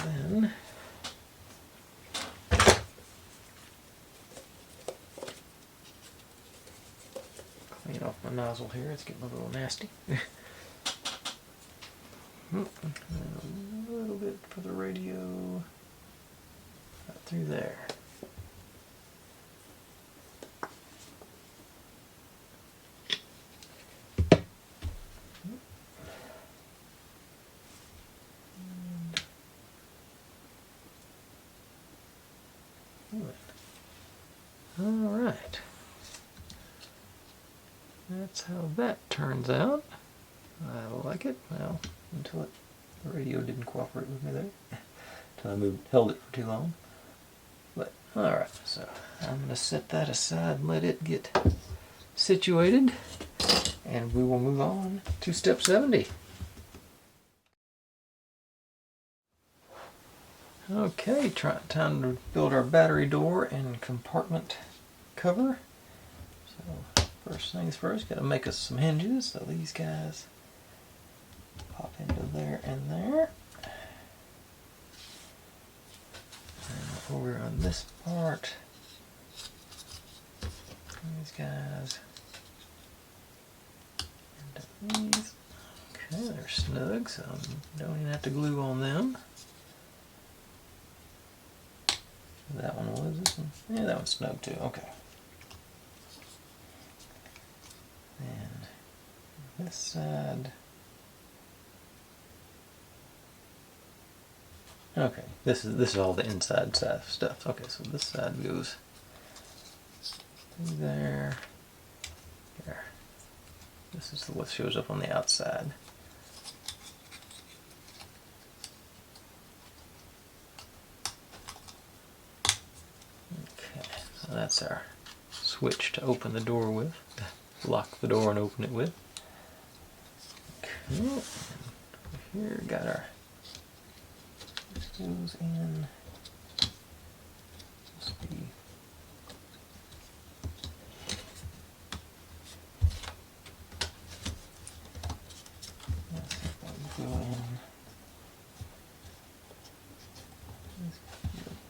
Then clean off my nozzle here. It's getting a little nasty. And a little bit for the radio. Right through there. Alright. That's how that turns out. I like it. Well, until the radio didn't cooperate with me there. Until I held it for too long. But, alright, so I'm going to set that aside and let it get situated. And we will move on to step 70. Okay, time to build our battery door and compartment cover. So first things first, got to make us some hinges. So these guys pop into there and there. And over on this part, these guys into these. Okay, they're snug, so don't even have to glue on them. That one was this one? Yeah, that one's snug too. Okay. And this side. Okay, this is all the inside side stuff. Okay, so this side goes through there. There. This is what shows up on the outside. So that's our switch to open the door with, lock the door and open it with. Okay, and here got our, this goes in, must be, go in,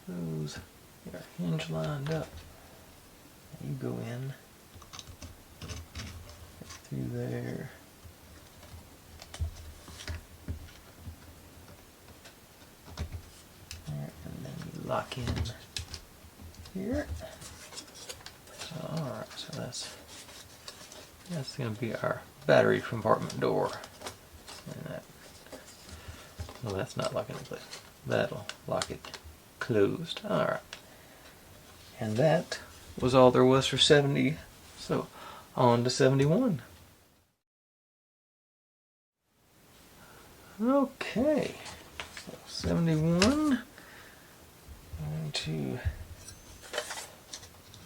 those, get our hinge lined up. You go in through there. There, and then you lock in here. So, alright, so that's going to be our battery compartment door. And that, well, that's not locking in place. That'll lock it closed. Alright. And that was all there was for 70, so on to 71. Okay, so 71, going to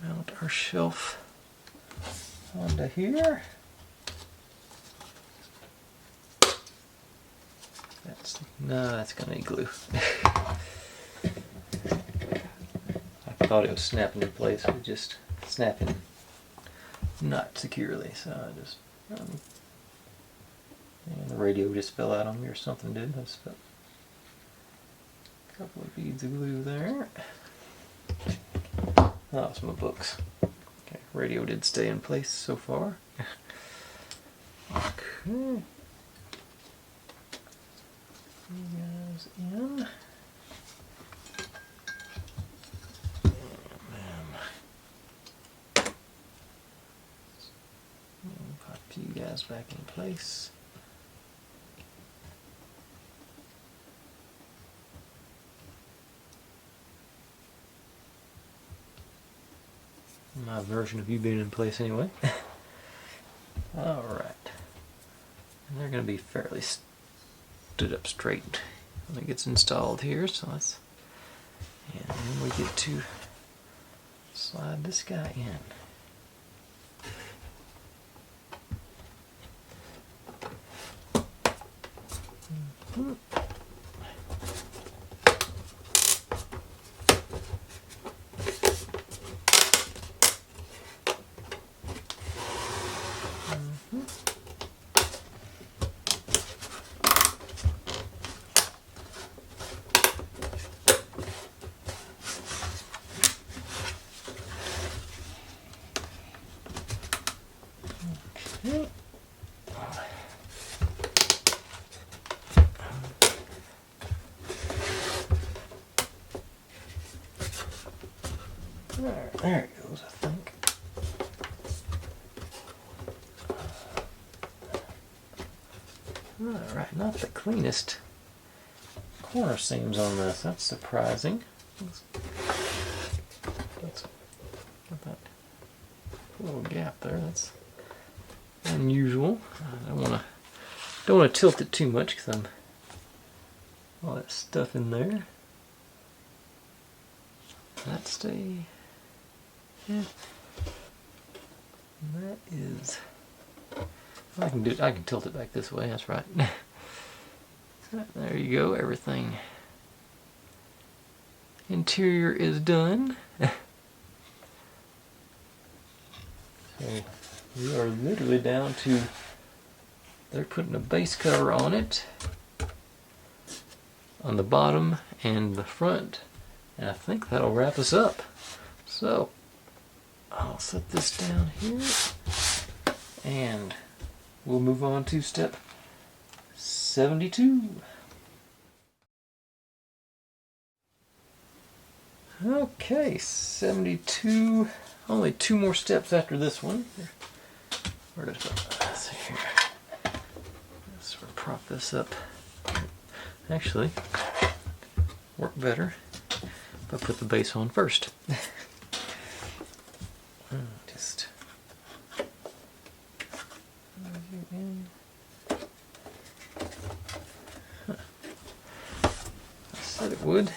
mount our shelf onto here. That's gonna need glue. I thought it was snapping in place, but just snapping not securely. So I just and the radio just fell out on me or something did. I just felt a couple of beads of glue there. Oh, it's my books. Okay, radio did stay in place so far. Okay. You guys in. Pop you guys back in place. My version of you being in place anyway. Alright. And they're going to be fairly stood up straight when it gets installed here, so let's, and then we get to slide this guy in. There it goes, I think. Alright, not the cleanest corner seams on this. That's surprising. That's that little gap there. That's unusual. I don't want to tilt it too much because I'm all that stuff in there. That stay. Yeah. That is. I can do it. I can tilt it back this way. That's right. There you go. Everything. Interior is done. So we are literally down to. They're putting a base cover on it, on the bottom and the front, and I think that'll wrap us up. So I'll set this down here and we'll move on to step 72. Okay, 72. Only 2 more steps after this one. Where does let's see here. Let's sort of prop this up. Actually, work better if I put the base on first. Just I said it would.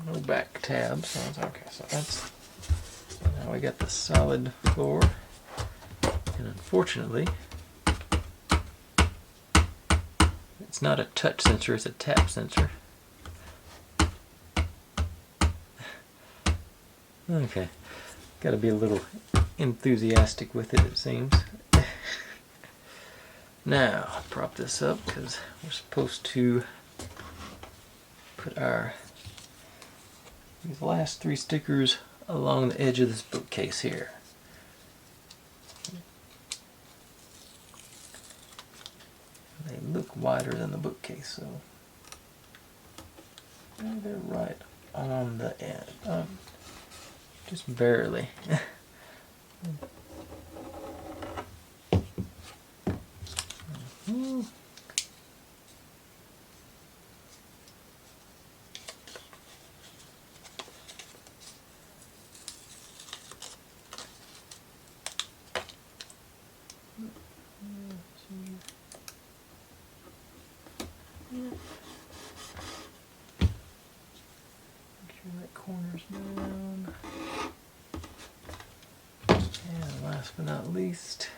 No back tabs, so it's okay. So that's now we got the solid floor, and unfortunately, it's not a touch sensor; it's a tap sensor. Okay, got to be a little enthusiastic with it, it seems. Now, I'll prop this up because we're supposed to put these last 3 stickers along the edge of this bookcase here. They look wider than the bookcase, so they're right on the end. Just barely. That corner's down. And last but not least,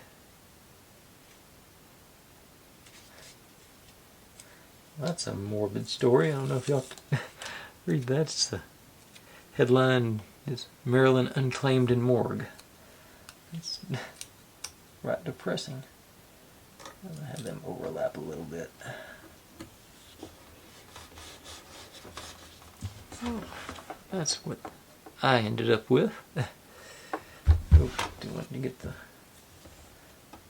that's a morbid story. I don't know if y'all read that. It's the headline is Maryland unclaimed in morgue. It's right depressing. I'm gonna have them overlap a little bit. Oh, that's what I ended up with. Do want to get that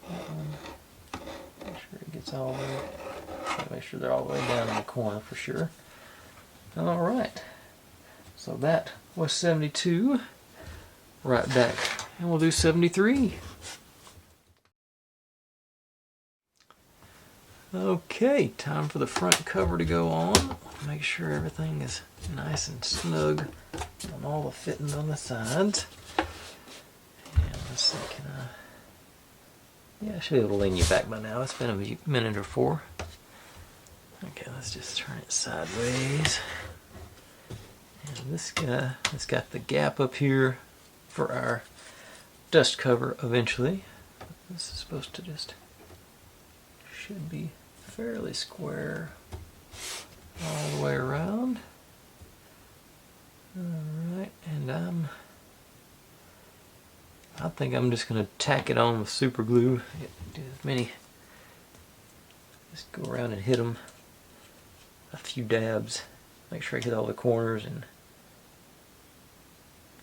one. Make sure it gets all the way. Make sure they're all the way down in the corner for sure. All right. So that was 72. Right back, and we'll do 73. Okay, time for the front cover to go on. Make sure everything is nice and snug on all the fittings on the sides. And let's see, can I? Yeah, I should be able to lean you back by now. It's been a minute or 4. Okay, let's just turn it sideways. And this guy has got the gap up here for our dust cover eventually. This is supposed to just should be fairly square all the way around. Alright, and I think I'm just going to tack it on with super glue. Do as Just go around and hit them a few dabs. Make sure I hit all the corners, and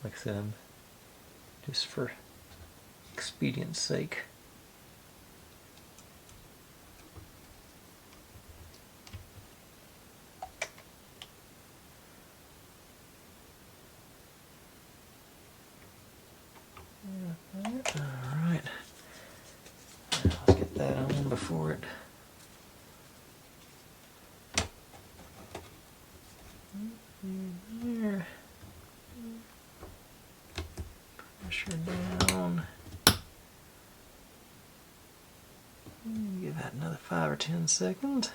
like I said, just for expedience sake. Alright. Let's get that on before it. There. Pressure down. Give that another 5 or 10 seconds.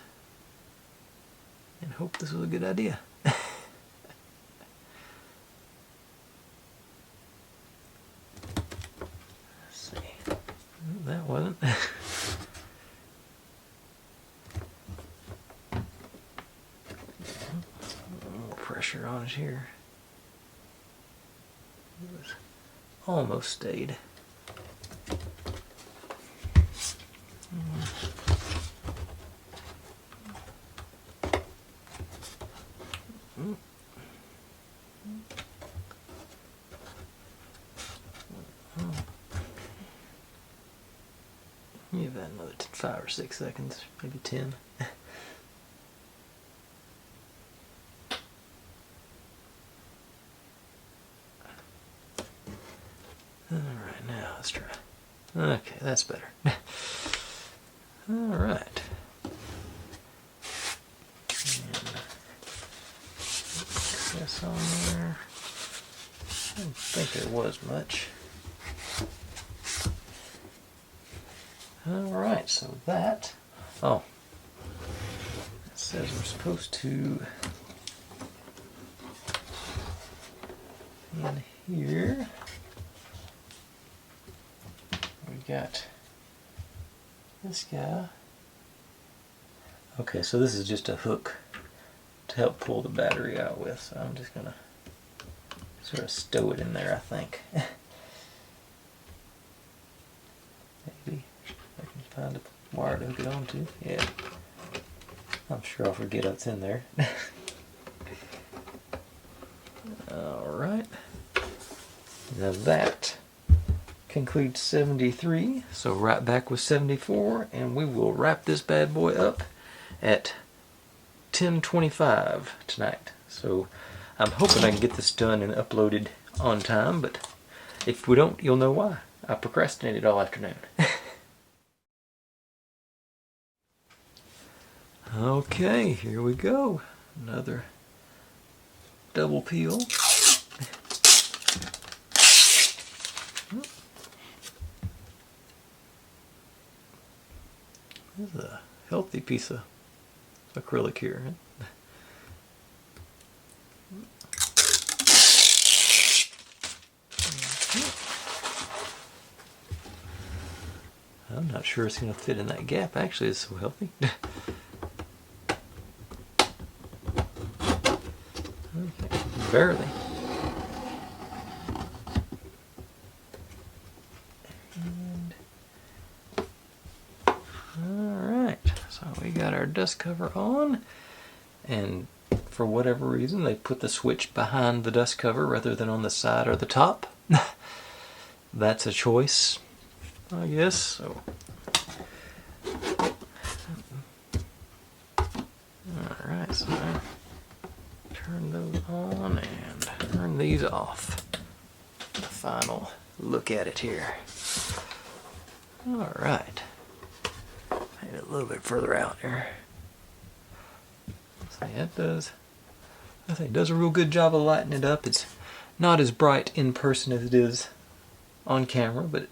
And hope this was a good idea. Let's see. That wasn't. Pressure on it here. It was almost stayed. Give that another 5 or 6 seconds, maybe 10. Alright, now let's try. Okay, that's better. Alright. Excess on there. I don't think there was much. Alright, so that. Oh. It says we're supposed to. In here. We got this guy. Okay, so this is just a hook to help pull the battery out with, so I'm just gonna sort of stow it in there, I think. Maybe I can find a wire to hook it onto. Yeah, I'm sure I'll forget what's in there. Alright, now that concludes 73, so right back with 74, and we will wrap this bad boy up at 10:25 tonight. So I'm hoping I can get this done and uploaded on time, but if we don't, you'll know why. I procrastinated all afternoon. Okay, here we go. Another double peel. This is a healthy piece of acrylic here. I'm not sure it's going to fit in that gap. Actually, it's so healthy. Okay, barely. We got our dust cover on, and for whatever reason they put the switch behind the dust cover rather than on the side or the top. That's a choice, I guess. So alright, so turn those on and turn these off. The final look at it here. Alright. A little bit further out there. So yeah, it does. I think it does a real good job of lighting it up. It's not as bright in person as it is on camera, but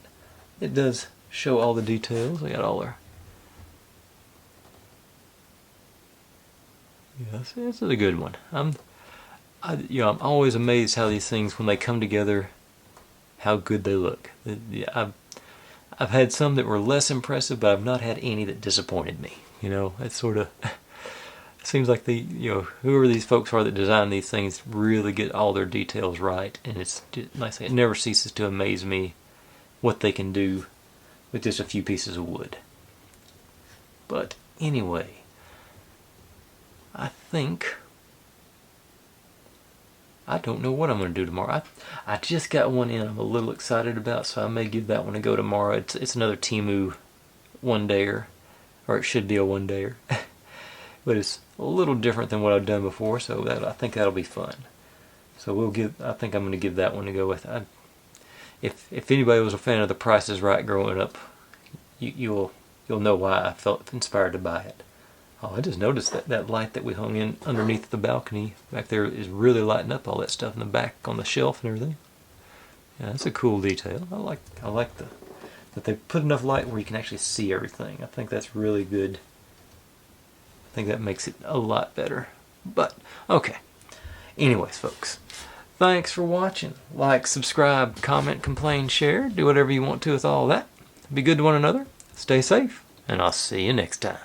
it does show all the details. We got all our. Yes, this is a good one. I'm always amazed how these things, when they come together, how good they look. Yeah, I've had some that were less impressive, but I've not had any that disappointed me. You know, it's sort of it seems like whoever these folks are that design these things really get all their details right, and it's like I say, it never ceases to amaze me what they can do with just a few pieces of wood. But Anyway, I don't know what I'm going to do tomorrow. I just got one in I'm a little excited about, so I may give that one a go tomorrow. It's another Temu one-dayer, or it should be a one-dayer. But it's a little different than what I've done before, so I think that'll be fun. So I think I'm going to give that one to go with. If anybody was a fan of The Price is Right growing up, you'll know why I felt inspired to buy it. Oh, I just noticed that light that we hung in underneath the balcony back there is really lighting up all that stuff in the back on the shelf and everything. Yeah, that's a cool detail. I like that they put enough light where you can actually see everything. I think that's really good. I think that makes it a lot better. But, okay. Anyways, folks, thanks for watching. Like, subscribe, comment, complain, share. Do whatever you want to with all that. Be good to one another. Stay safe, and I'll see you next time.